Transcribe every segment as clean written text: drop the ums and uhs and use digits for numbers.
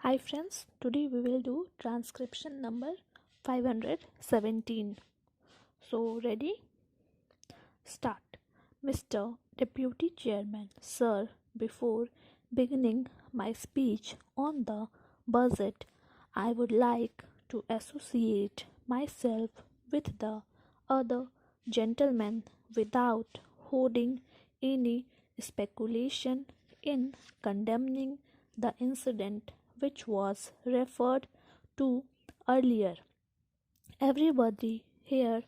Hi friends, today we will do transcription number 517. So ready? Start. Mr. Deputy Chairman, Sir, before beginning my speech on the budget, I would like to associate myself with the other gentlemen without holding any speculation in condemning the incident which was referred to earlier. Everybody here,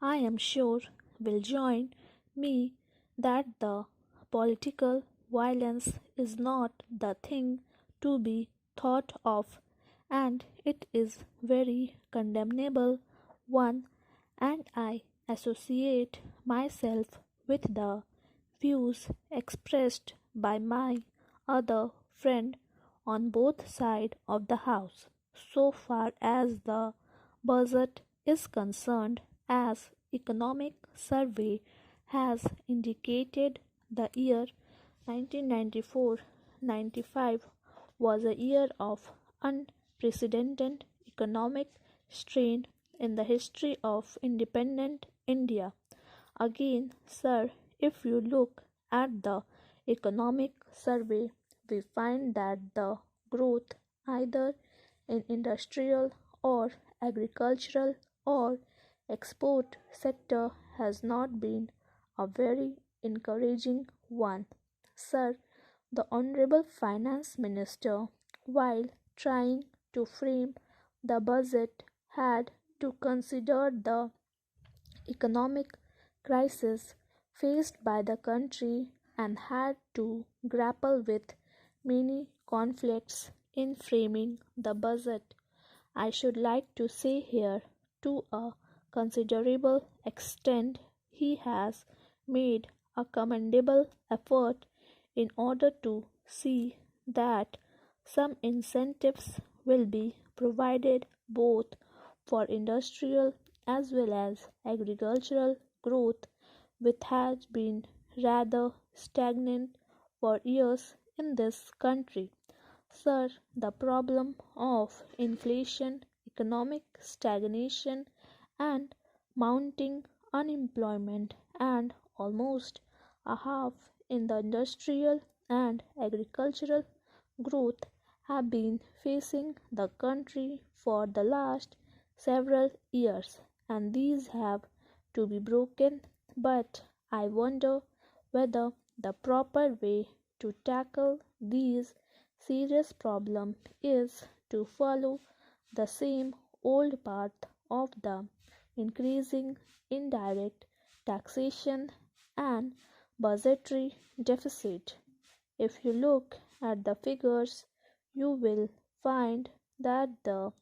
I am sure, will join me that the political violence is not the thing to be thought of, and it is very condemnable one, and I associate myself with the views expressed by my other friend on both sides of the house so far as the budget is concerned. As economic survey has indicated, the year 1994-95 was a year of unprecedented economic strain in the history of independent India. Again, sir, if you look at the economic survey, we find that the growth either in industrial or agricultural or export sector has not been a very encouraging one. Sir, the Honorable Finance Minister, while trying to frame the budget, had to consider the economic crisis faced by the country and had to grapple with many conflicts in framing the budget. I should like to say here, to a considerable extent, he has made a commendable effort in order to see that some incentives will be provided both for industrial as well as agricultural growth, which has been rather stagnant for years in this country. Sir, the problem of inflation, economic stagnation, and mounting unemployment, and almost a half in the industrial and agricultural growth, have been facing the country for the last several years, and these have to be broken. But I wonder whether the proper way to tackle these serious problem is to follow the same old path of the increasing indirect taxation and budgetary deficit. If you look at the figures, you will find that the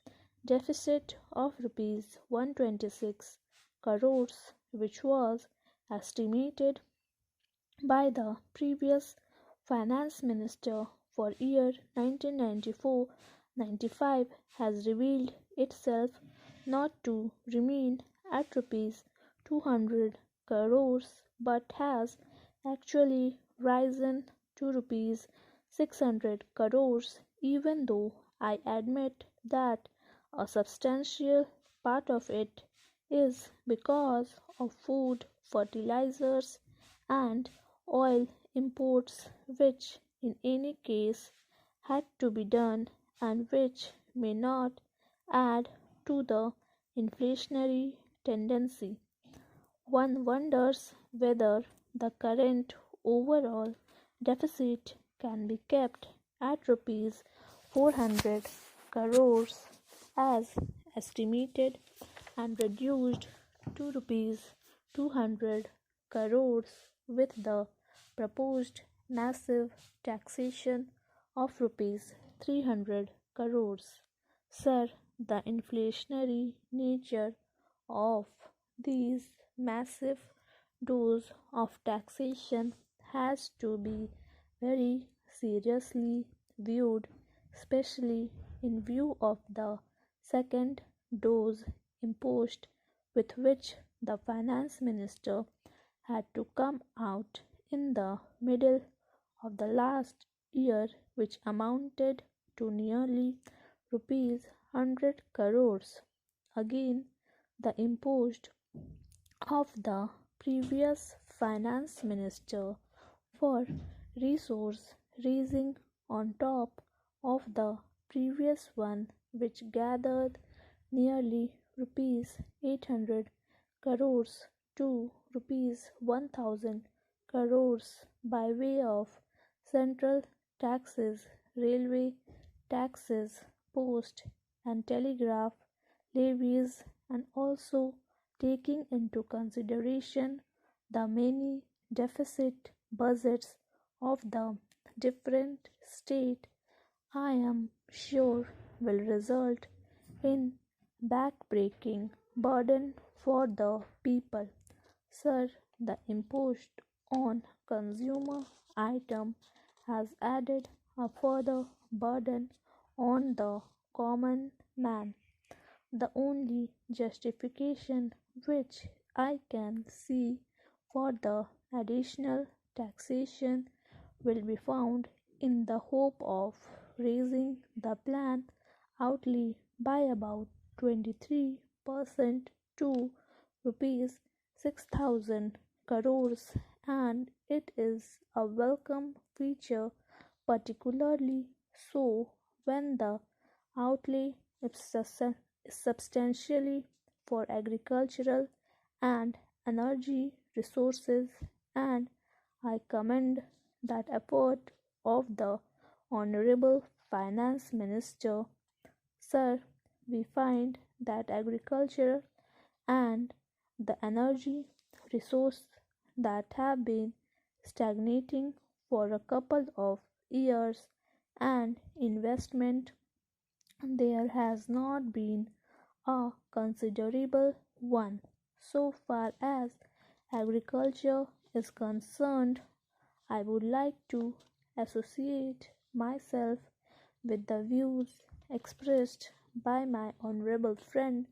deficit of rupees 126 crores, which was estimated by the previous finance minister for year 1994-95, has revealed itself not to remain at rupees 200 crores but has actually risen to rupees 600 crores, even though I admit that a substantial part of it is because of food, fertilizers, and oil imports, which in any case had to be done and which may not add to the inflationary tendency. One wonders whether the current overall deficit can be kept at rupees 400 crores as estimated and reduced to rupees 200 crores with the proposed massive taxation of rupees 300 crores. Sir, the inflationary nature of these massive dose of taxation has to be very seriously viewed, especially in view of the second dose imposed, with which the finance minister had to come out in the middle of the last year, which amounted to nearly rupees 100 crores. Again, the imposed of the previous finance minister for resource raising on top of the previous one, which gathered nearly rupees 800 crores to rupees 1000 crores by way of central taxes, railway taxes, post and telegraph levies, and also taking into consideration the many deficit budgets of the different state, I am sure will result in backbreaking burden for the people. Sir, the imposed on consumer item has added a further burden on the common man. The only justification which I can see for the additional taxation will be found in the hope of raising the plan outlay by about 23% to rupees 6,000 crores, and it is a welcome feature, particularly so when the outlay is substantially for agricultural and energy resources, and I commend that effort of the Honorable Finance Minister. Sir, we find that agriculture and the energy resource that have been stagnating for a couple of years, and investment there has not been a considerable one. So far as agriculture is concerned, I would like to associate myself with the views expressed by my honorable friend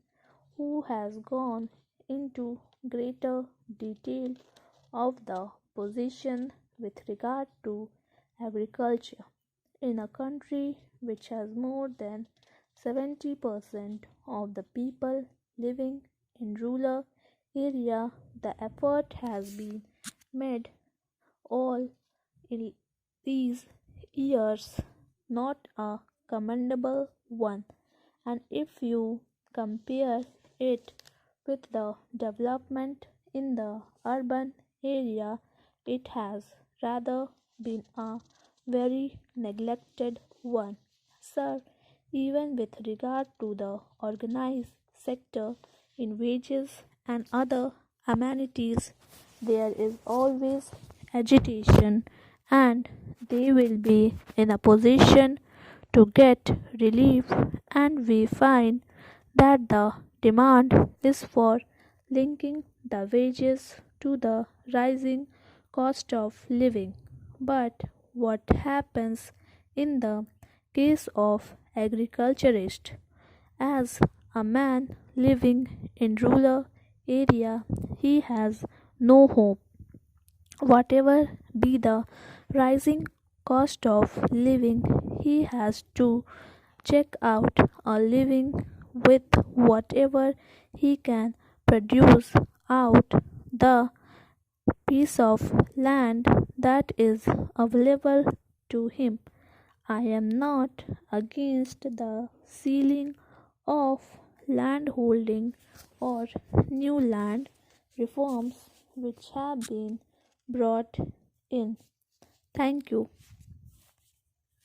who has gone into greater detail of the position with regard to agriculture in a country which has more than 70% of the people living in rural area. The effort has been made all in these years, not a commendable one, and if you compare it with the development in the urban area, it has rather been a very neglected one. Sir, even with regard to the organized sector in wages and other amenities, there is always agitation, and they will be in a position to get relief, and we find that the demand is for linking the wages to the rising cost of living. But what happens in the case of agriculturist? As a man living in rural area, he has no hope. Whatever be the rising cost of living, he has to check out a living with whatever he can produce out the piece of land that is available to him. I am not against the ceiling of land holding or new land reforms which have been brought in. Thank you.